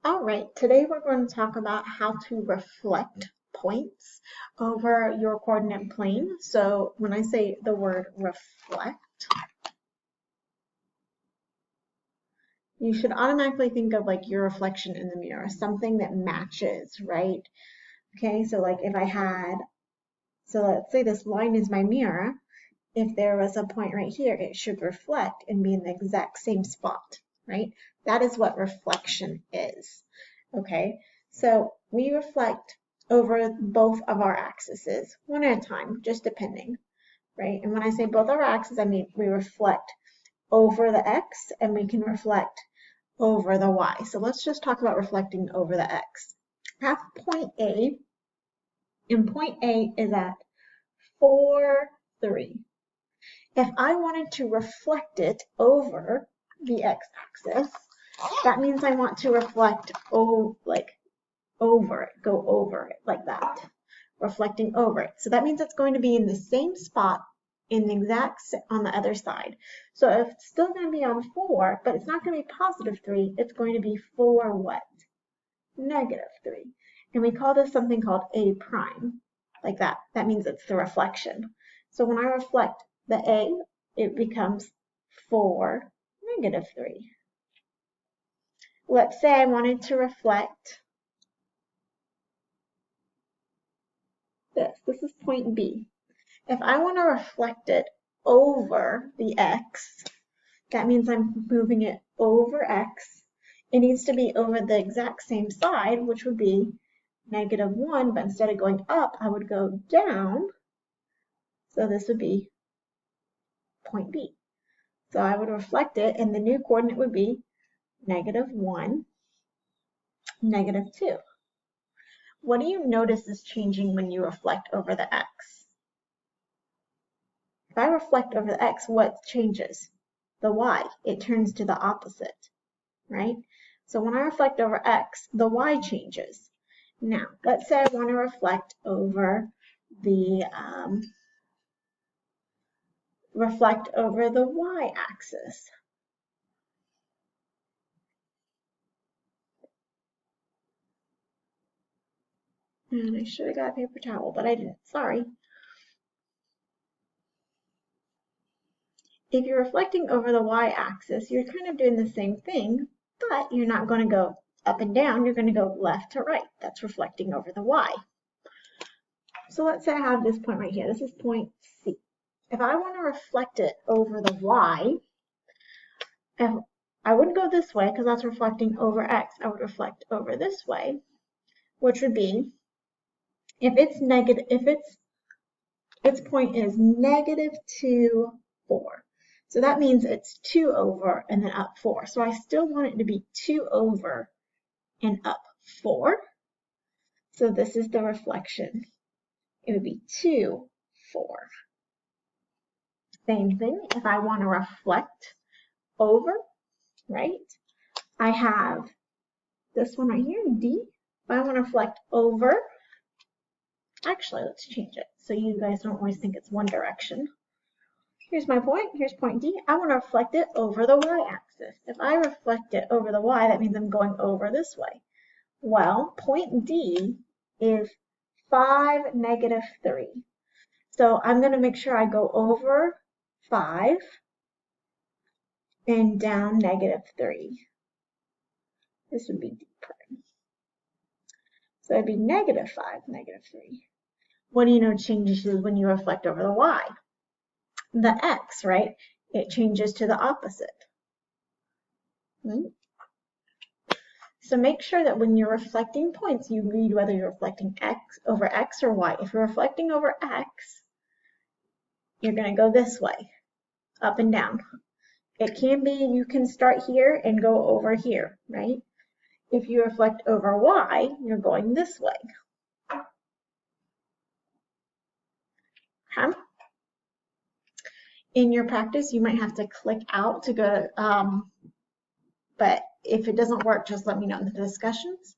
All right, today we're going to talk about how to reflect points over your coordinate plane. So when I say the word reflect, you should automatically think of like your reflection in the mirror, something that matches, right? Okay, so like if I had, so let's say this line is my mirror. If there was a point right here, it should reflect and be in the exact same spot, right? That is what reflection is. Okay, so we reflect over both of our axes, one at a time, just depending, right? And when I say both of our axes, I mean we reflect over the x and we can reflect over the y. So let's just talk about reflecting over the x. I have point A, and point A is at 4, 3. If I wanted to reflect it over the x-axis, that means I want to reflect over it, go over it like that, reflecting over it. So that means it's going to be in the same spot in the exact on the other side. So if it's still going to be on 4, but it's not going to be positive 3, it's going to be 4 what? Negative 3. And we call this something called A prime, like that. That means it's the reflection. So when I reflect the A, it becomes 4, negative 3. Let's say I wanted to reflect this. This is point B. If I want to reflect it over the x, that means I'm moving it over x. It needs to be over the exact same side, which would be negative 1, but instead of going up, I would go down. So this would be point B. So I would reflect it, and the new coordinate would be negative 1, negative 2. What do you notice is changing when you reflect over the x? If I reflect over the x, what changes? The y. It turns to the opposite, right? So when I reflect over x, the y changes. Now, let's say I want to reflect over the y-axis. And I should have got a paper towel, but I didn't. Sorry. If you're reflecting over the y-axis, you're kind of doing the same thing, but you're not going to go up and down. You're going to go left to right. That's reflecting over the y. So let's say I have this point right here. This is point C. If I want to reflect it over the y, I wouldn't go this way because that's reflecting over x. I would reflect over this way, which would be, if it's negative, if its point is negative 2, 4. So that means it's 2 over and then up 4. So I still want it to be 2 over and up 4. So this is the reflection. It would be 2, 4. Same thing if I want to reflect over, right? I have this one right here, D. If I want to reflect over, actually, let's change it so you guys don't always think it's one direction. Here's my point, here's point D. I want to reflect it over the y-axis. If I reflect it over the y, that means I'm going over this way. Well, point D is 5, negative 3. So I'm going to make sure I go over 5 and down negative 3. This would be D prime. So it'd be negative 5, negative 3. What do you know changes when you reflect over the y? The x, right? It changes to the opposite. Right? So make sure that when you're reflecting points, you read whether you're reflecting x over x or y. If you're reflecting over x, you're going to go this way, up and down. It can be, you can start here and go over here, right? If you reflect over y, you're going this way. Okay? In your practice, you might have to click out to go, but if it doesn't work, just let me know in the discussions.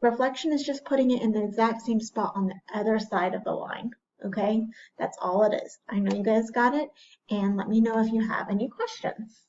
Reflection is just putting it in the exact same spot on the other side of the line. Okay, that's all it is. I know you guys got it, and let me know if you have any questions.